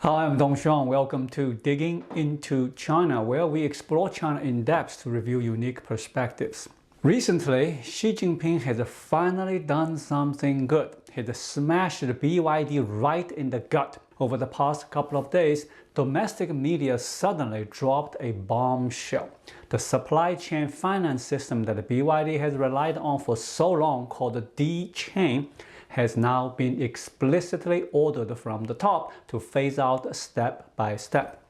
Hi, I'm Dchain. Welcome to Digging into China, where we explore China in depth to review unique perspectives. Recently, Xi Jinping has finally done something good. He smashed the BYD right in the gut. Over the past couple of days, domestic media suddenly dropped a bombshell. The supply chain finance system that the BYD has relied on for so long, called the Dchain, has now been explicitly ordered from the top to phase out step by step.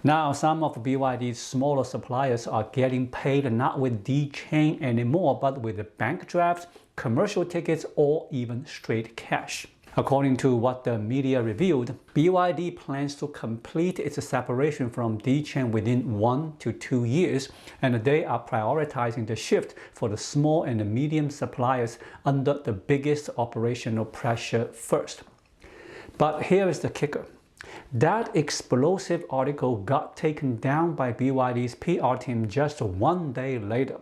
Now, some of BYD's smaller suppliers are getting paid not with Dchain anymore, but with bank drafts, commercial tickets, or even straight cash. According to what the media revealed, BYD plans to complete its separation from Dchain within 1 to 2 years, and they are prioritizing the shift for the small and medium suppliers under the biggest operational pressure first. But here is the kicker. That explosive article got taken down by BYD's PR team just 1 day later.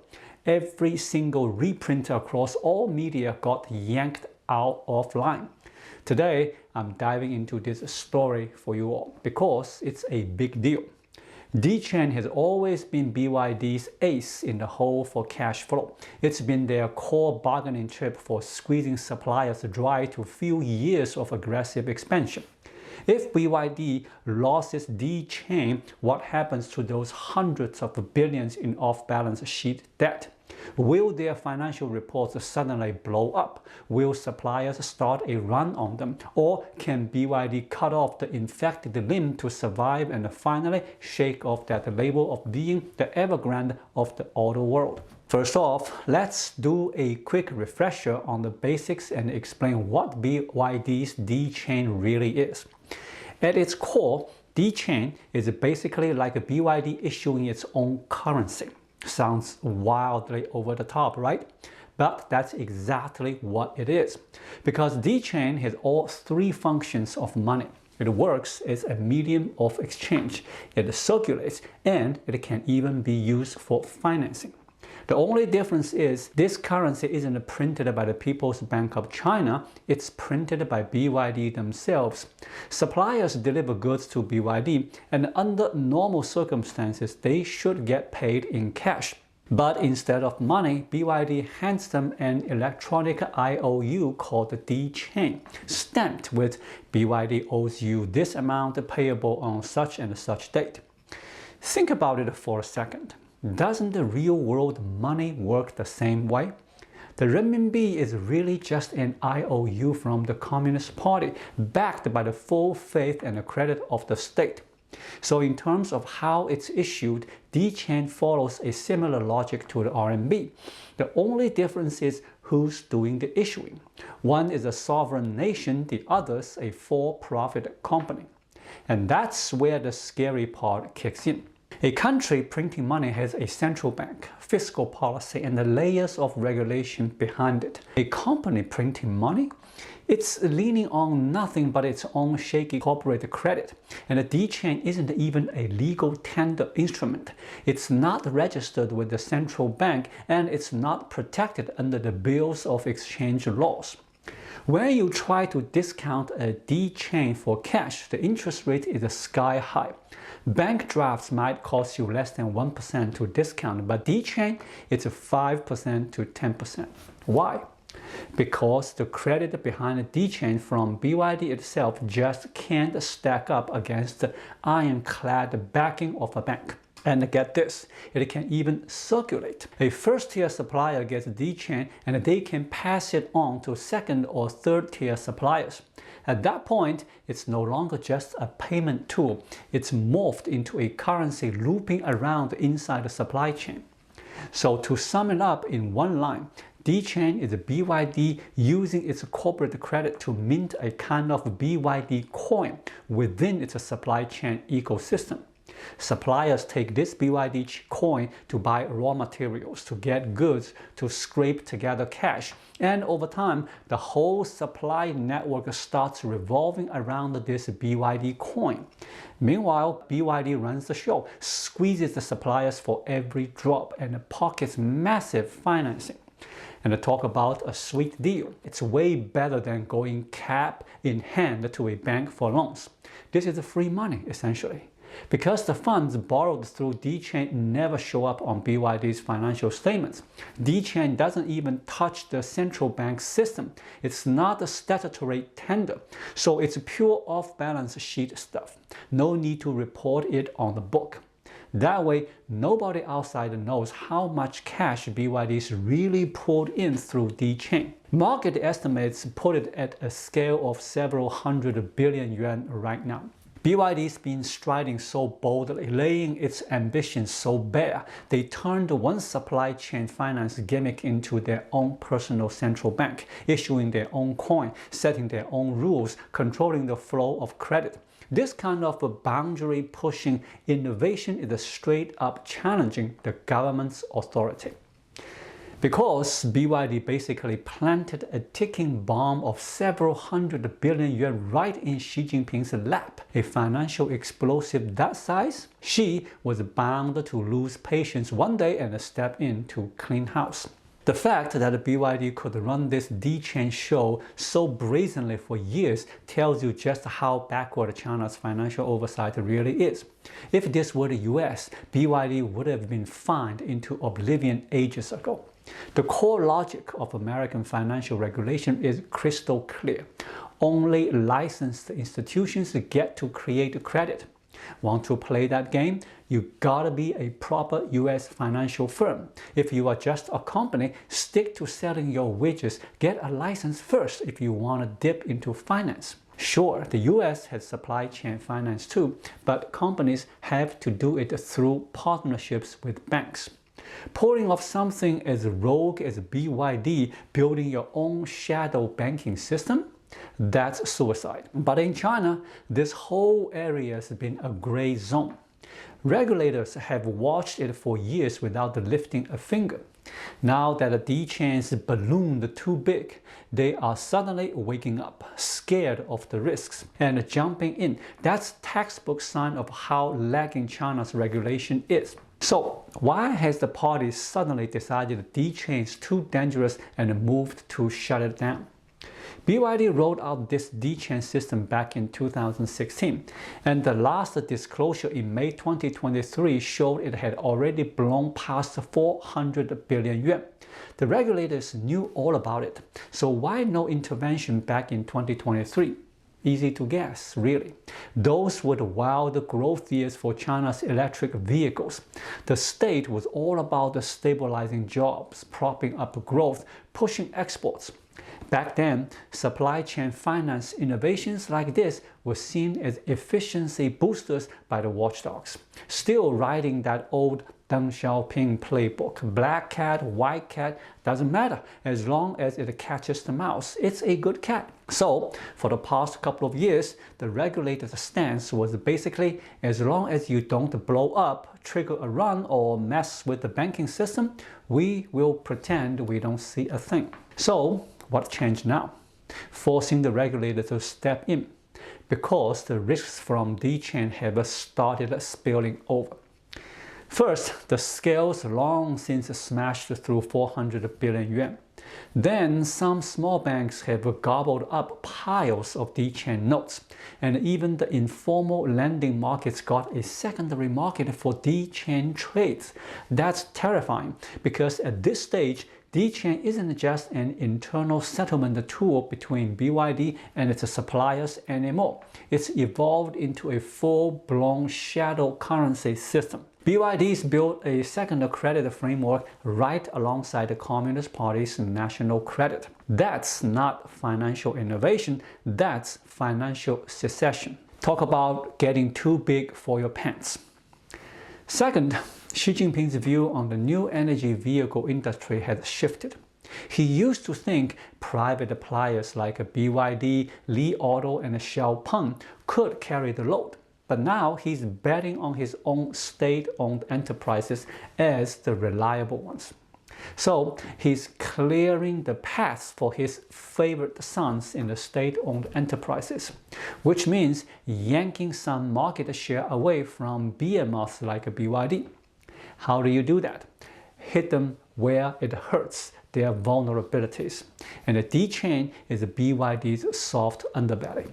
Every single reprint across all media got yanked out of line. Today, I'm diving into this story for you all because it's a big deal. Dchain has always been BYD's ace in the hole for cash flow. It's been their core bargaining chip for squeezing suppliers dry to fuel years of aggressive expansion. If BYD loses Dchain, what happens to those hundreds of billions in off-balance sheet debt? Will their financial reports suddenly blow up? Will suppliers start a run on them? Or can BYD cut off the infected limb to survive and finally shake off that label of being the Evergrande of the auto world? First off, let's do a quick refresher on the basics and explain what BYD's Dchain really is. At its core, Dchain is basically like a BYD issuing its own currency. Sounds wildly over the top, right? But that's exactly what it is. Because Dchain has all three functions of money. It works as a medium of exchange, it circulates, and it can even be used for financing. The only difference is this currency isn't printed by the People's Bank of China, it's printed by BYD themselves. Suppliers deliver goods to BYD, and under normal circumstances, they should get paid in cash. But instead of money, BYD hands them an electronic IOU called the Dchain, stamped with BYD owes you this amount payable on such and such date. Think about it for a second. Doesn't the real world money work the same way? The renminbi is really just an IOU from the Communist Party, backed by the full faith and credit of the state. So in terms of how it's issued, Dchain follows a similar logic to the RMB. The only difference is who's doing the issuing. One is a sovereign nation, the other's a for-profit company. And that's where the scary part kicks in. A country printing money has a central bank, fiscal policy, and the layers of regulation behind it. A company printing money? It's leaning on nothing but its own shaky corporate credit. And the Dchain isn't even a legal tender instrument. It's not registered with the central bank, and it's not protected under the bills of exchange laws. When you try to discount a Dchain for cash, the interest rate is sky high. Bank drafts might cost you less than 1% to discount, but Dchain, it's 5% to 10%. Why? Because the credit behind the Dchain from BYD itself just can't stack up against the ironclad backing of a bank. And get this, it can even circulate. A first-tier supplier gets Dchain and they can pass it on to second or third-tier suppliers. At that point, it's no longer just a payment tool. It's morphed into a currency looping around inside the supply chain. So to sum it up in one line, Dchain is BYD using its corporate credit to mint a kind of BYD coin within its supply chain ecosystem. Suppliers take this BYD coin to buy raw materials, to get goods, to scrape together cash, and over time, the whole supply network starts revolving around this BYD coin. Meanwhile, BYD runs the show, squeezes the suppliers for every drop, and pockets massive financing. And talk about a sweet deal. It's way better than going cap in hand to a bank for loans. This is free money, essentially. Because the funds borrowed through Dchain never show up on BYD's financial statements. Dchain doesn't even touch the central bank system. It's not a statutory tender, so it's pure off-balance sheet stuff. No need to report it on the book. That way, nobody outside knows how much cash BYD's really poured in through Dchain. Market estimates put it at a scale of several hundred billion yuan right now. BYD's been striding so boldly, laying its ambitions so bare, they turned one supply chain finance gimmick into their own personal central bank, issuing their own coin, setting their own rules, controlling the flow of credit. This kind of boundary-pushing innovation is straight up challenging the government's authority. Because BYD basically planted a ticking bomb of several hundred billion yuan right in Xi Jinping's lap, a financial explosive that size, Xi was bound to lose patience one day and step in to clean house. The fact that BYD could run this Dchain show so brazenly for years tells you just how backward China's financial oversight really is. If this were the US, BYD would have been fined into oblivion ages ago. The core logic of American financial regulation is crystal clear. Only licensed institutions get to create credit. Want to play that game? You gotta be a proper US financial firm. If you are just a company, stick to selling your widgets. Get a license first if you want to dip into finance. Sure, the US has supply chain finance too, but companies have to do it through partnerships with banks. Pulling off something as rogue as BYD, building your own shadow banking system? That's suicide. But in China, this whole area has been a gray zone. Regulators have watched it for years without lifting a finger. Now that the Dchain's ballooned too big, they are suddenly waking up, scared of the risks, and jumping in. That's textbook sign of how lagging China's regulation is. So, why has the party suddenly decided Dchain is too dangerous and moved to shut it down? BYD rolled out this Dchain system back in 2016, and the last disclosure in May 2023 showed it had already blown past 400 billion yuan. The regulators knew all about it, so why no intervention back in 2023? Easy to guess, really. Those were the wild growth years for China's electric vehicles. The state was all about stabilizing jobs, propping up growth, pushing exports. Back then, supply chain finance innovations like this were seen as efficiency boosters by the watchdogs, still riding that old Deng Xiaoping playbook. Black cat, white cat, doesn't matter. As long as it catches the mouse, it's a good cat. So, for the past couple of years, the regulator's stance was basically, as long as you don't blow up, trigger a run, or mess with the banking system, we will pretend we don't see a thing. So, what changed now? Forcing the regulator to step in, because the risks from Dchain have started spilling over. First, the scales long since smashed through 400 billion yuan. Then, some small banks have gobbled up piles of Dchain notes, and even the informal lending markets got a secondary market for Dchain trades. That's terrifying, because at this stage, Dchain isn't just an internal settlement tool between BYD and its suppliers anymore. It's evolved into a full-blown shadow currency system. BYD's built a second credit framework right alongside the Communist Party's national credit. That's not financial innovation, that's financial secession. Talk about getting too big for your pants. Second, Xi Jinping's view on the new energy vehicle industry has shifted. He used to think private players like BYD, Li Auto, and Xiaopeng could carry the load. But now he's betting on his own state-owned enterprises as the reliable ones. So he's clearing the path for his favorite sons in the state-owned enterprises, which means yanking some market share away from behemoths like BYD. How do you do that? Hit them where it hurts. their vulnerabilities. And the Dchain is BYD's soft underbelly.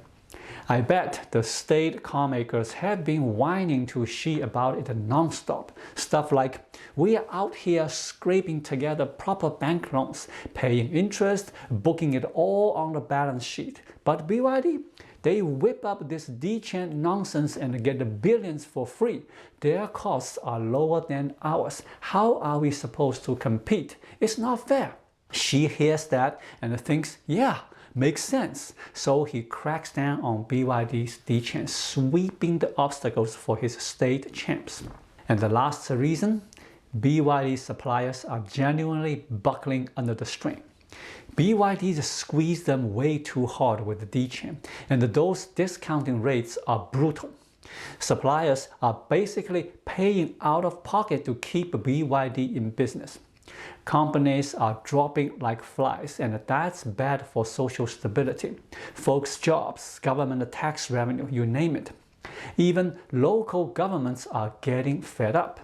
I bet the state car makers have been whining to Xi about it non-stop. Stuff like, we are out here scraping together proper bank loans, paying interest, booking it all on the balance sheet. But BYD, they whip up this Dchain nonsense and get the billions for free. Their costs are lower than ours. How are we supposed to compete? It's not fair. Xi hears that and thinks, yeah, makes sense. So he cracks down on BYD's Dchain, sweeping the obstacles for his state champs. And the last reason, BYD suppliers are genuinely buckling under the strain. BYD squeezed them way too hard with the Dchain, and those discounting rates are brutal. Suppliers are basically paying out of pocket to keep BYD in business. Companies are dropping like flies, and that's bad for social stability, folks' jobs, government tax revenue, you name it. Even local governments are getting fed up.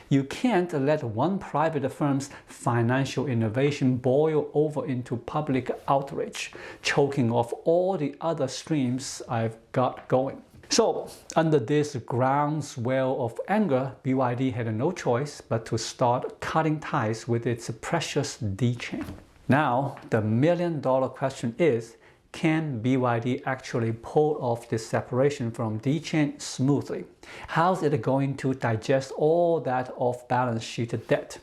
You can't let one private firm's financial innovation boil over into public outrage, choking off all the other streams I've got going. So, under this groundswell of anger, BYD had no choice but to start cutting ties with its precious Dchain. Now, the million-dollar question is, can BYD actually pull off this separation from Dchain smoothly? How's it going to digest all that off-balance sheet debt?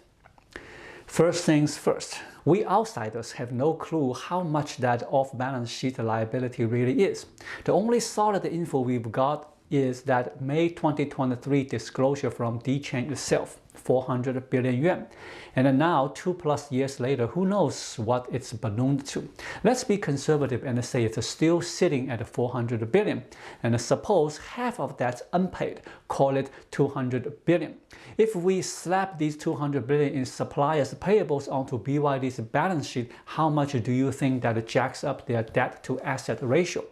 First things first, we outsiders have no clue how much that off-balance sheet liability really is. The only solid info we've got is that May 2023 disclosure from Dchain itself, 400 billion yuan. And now, 2+ years later, who knows what it's ballooned to. Let's be conservative and say it's still sitting at 400 billion. And suppose half of that's unpaid, call it 200 billion. If we slap these 200 billion in suppliers' payables onto BYD's balance sheet, how much do you think that jacks up their debt to asset ratio?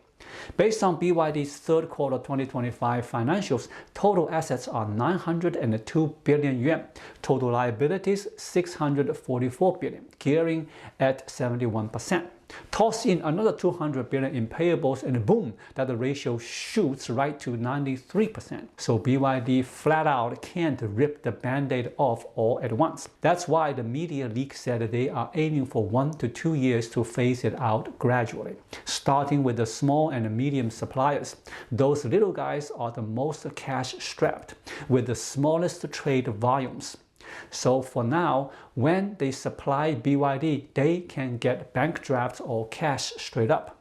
Based on BYD's third quarter 2025 financials, total assets are 902 billion yuan, total liabilities 644 billion, gearing at 71%. Toss in another 200 billion in payables and boom, that the ratio shoots right to 93%. So BYD flat out can't rip the band-aid off all at once. That's why the media leak said they are aiming for 1 to 2 years to phase it out gradually, starting with the small and medium suppliers. Those little guys are the most cash-strapped, with the smallest trade volumes. So for now, when they supply BYD, they can get bank drafts or cash straight up.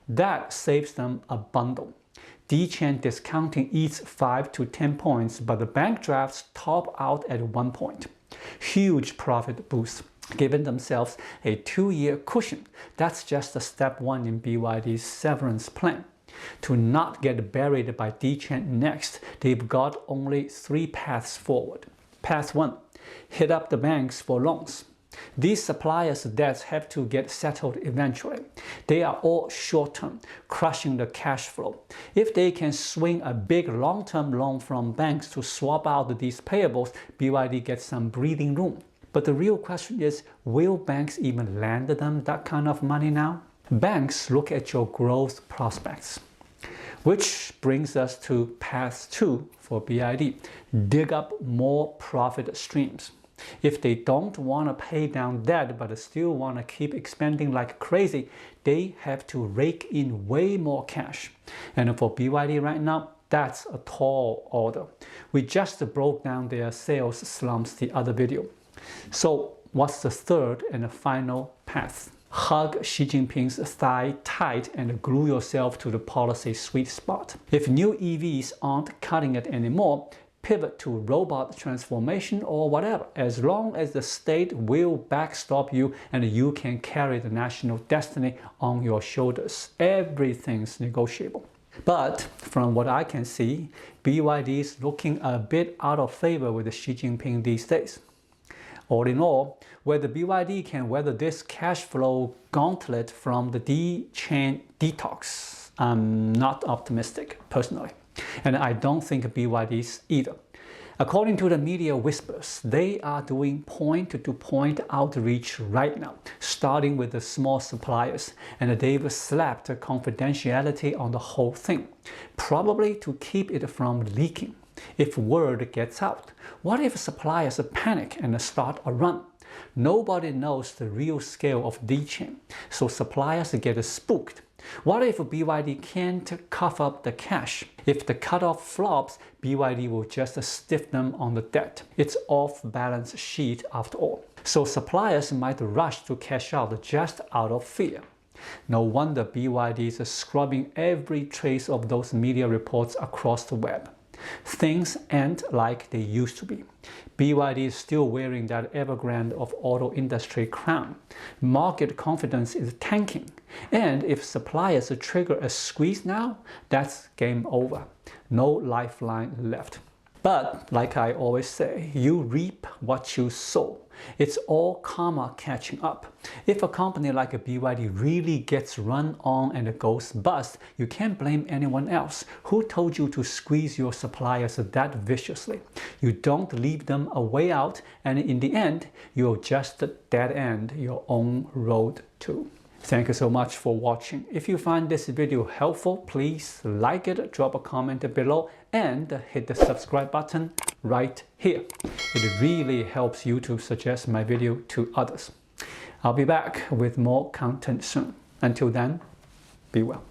That saves them a bundle. Dchain discounting eats 5 to 10 points, but the bank drafts top out at 1 point. Huge profit boost, giving themselves a 2-year cushion. That's just step 1 in BYD's severance plan. To not get buried by Dchain next, they've got only 3 paths forward. Path 1. Hit up the banks for loans. These suppliers' debts have to get settled eventually. They are all short-term, crushing the cash flow. If they can swing a big long-term loan from banks to swap out these payables, BYD gets some breathing room. But the real question is, will banks even lend them that kind of money now? Banks look at your growth prospects. Which brings us to path 2 for BYD. Dig up more profit streams. If they don't want to pay down debt but still want to keep expanding like crazy, they have to rake in way more cash. And for BYD right now, that's a tall order. We just broke down their sales slumps the other video. So what's the third and final path? Hug Xi Jinping's thigh tight and glue yourself to the policy sweet spot. If new EVs aren't cutting it anymore, pivot to robot transformation or whatever, as long as the state will backstop you and you can carry the national destiny on your shoulders. Everything's negotiable. But from what I can see, BYD is looking a bit out of favor with Xi Jinping these days. All in all, whether BYD can weather this cash flow gauntlet from the Dchain detox, I'm not optimistic personally. And I don't think BYD is either. According to the media whispers, they are doing point-to-point outreach right now, starting with the small suppliers, and they've slapped confidentiality on the whole thing, probably to keep it from leaking. If word gets out, what if suppliers panic and start a run? Nobody knows the real scale of Dchain, so suppliers get spooked. What if BYD can't cough up the cash? If the cutoff flops, BYD will just stiff them on the debt. It's off balance sheet after all. So suppliers might rush to cash out just out of fear. No wonder BYD is scrubbing every trace of those media reports across the web. Things ain't like they used to be. BYD is still wearing that Evergrande of auto industry crown. Market confidence is tanking. And if suppliers trigger a squeeze now, that's game over. No lifeline left. But like I always say, you reap what you sow. It's all karma catching up. If a company like a BYD really gets run on and goes bust, you can't blame anyone else. Who told you to squeeze your suppliers that viciously? You don't leave them a way out, and in the end, you'll just dead end your own road too. Thank you so much for watching. If you find this video helpful, please like it, drop a comment below, and hit the subscribe button right here. It really helps YouTube suggest my video to others. I'll be back with more content soon. Until then, be well.